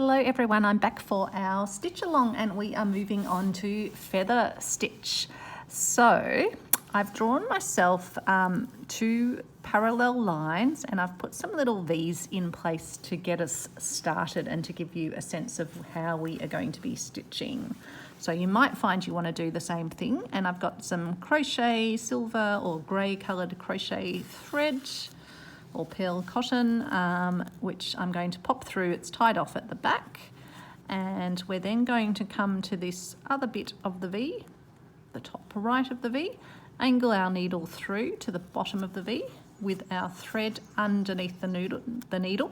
Hello everyone, I'm back for our stitch along and we are moving on to feather stitch. So I've drawn myself two parallel lines and I've put some little V's in place to get us started and to give you a sense of how we are going to be stitching. So you might find you want to do the same thing, and I've got some crochet silver or grey coloured crochet thread or pearl cotton, which I'm going to pop through. It's tied off at the back, and we're then going to come to this other bit of the V, the top right of the V, angle our needle through to the bottom of the V with our thread underneath the needle,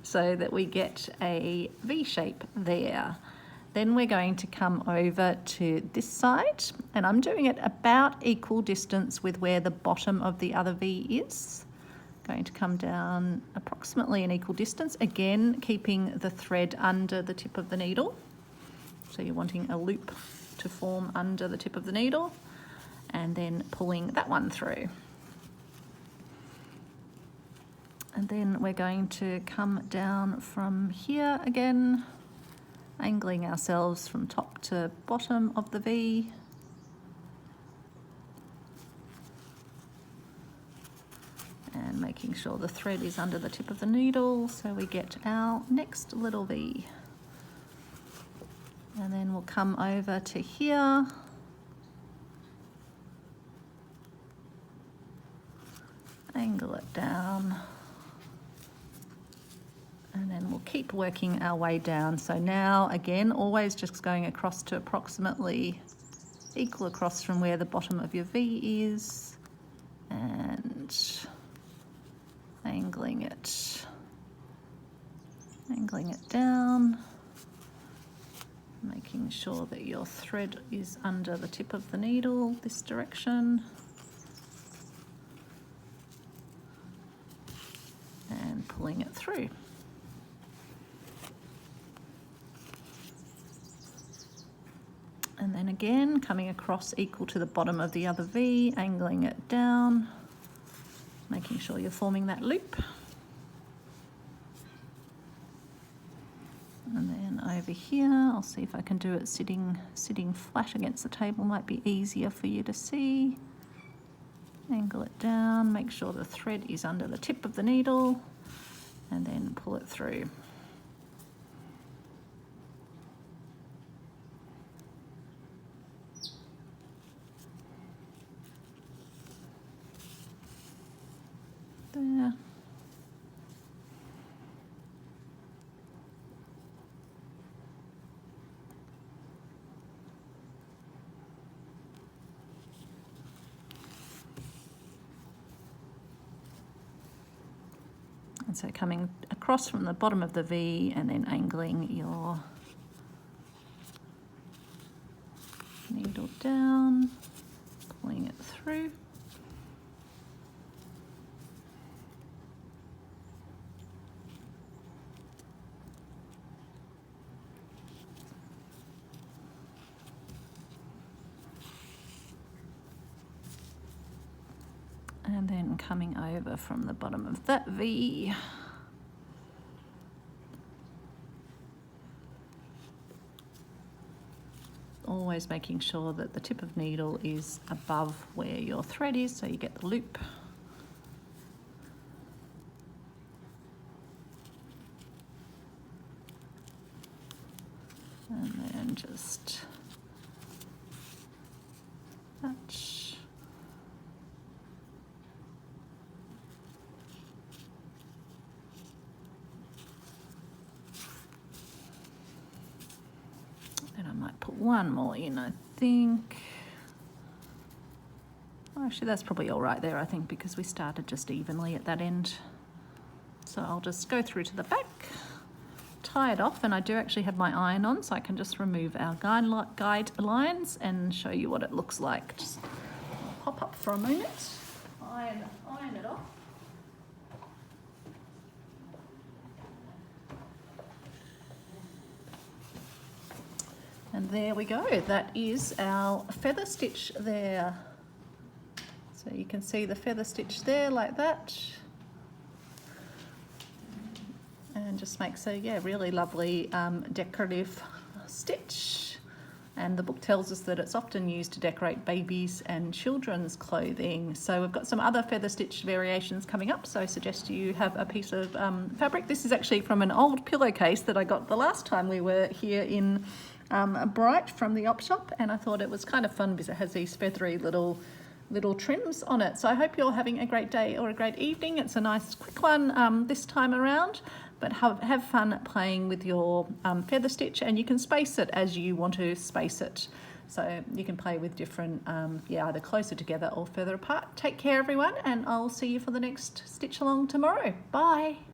so that we get a V shape there. Then we're going to come over to this side, and I'm doing it about equal distance with where the bottom of the other V is. Going to come down approximately an equal distance, again keeping the thread under the tip of the needle. So you're wanting a loop to form under the tip of the needle, and then pulling that one through. And then we're going to come down from here again, angling ourselves from top to bottom of the V. And making sure the thread is under the tip of the needle so we get our next little V. And then we'll come over to here. Angle it down. And then we'll keep working our way down. So now, again, always just going across to approximately equal across from where the bottom of your V is, and angling it down, making sure that your thread is under the tip of the needle this direction, and pulling it through. And then again, coming across equal to the bottom of the other V, angling it down, making sure you're forming that loop. And then over here, I'll see if I can do it sitting flat against the table, might be easier for you to see. Angle it down, make sure the thread is under the tip of the needle, and then pull it through. There. And so coming across from the bottom of the V and then angling your needle down, pulling it through. And then coming over from the bottom of that V. Always making sure that the tip of needle is above where your thread is so you get the loop. And then just touch. And I might put one more in, I think. Actually, that's probably all right there, I think, because we started just evenly at that end. So I'll just go through to the back, tie it off, and I do actually have my iron on, so I can just remove our guide lines and show you what it looks like. Just pop up for a moment, iron it off. And there we go, that is our feather stitch there. So you can see the feather stitch there like that. and just makes a really lovely decorative stitch. And the book tells us that it's often used to decorate babies and children's clothing. So we've got some other feather stitch variations coming up, so I suggest you have a piece of fabric. This is actually from an old pillowcase that I got the last time we were here in Bright from the op shop, and I thought it was kind of fun because it has these feathery little trims on it. So I hope you're having a great day or a great evening. It's a nice quick one this time around, but have fun playing with your feather stitch, and you can space it as you want to space it. So you can play with different, either closer together or further apart. Take care everyone, and I'll see you for the next stitch along tomorrow. Bye.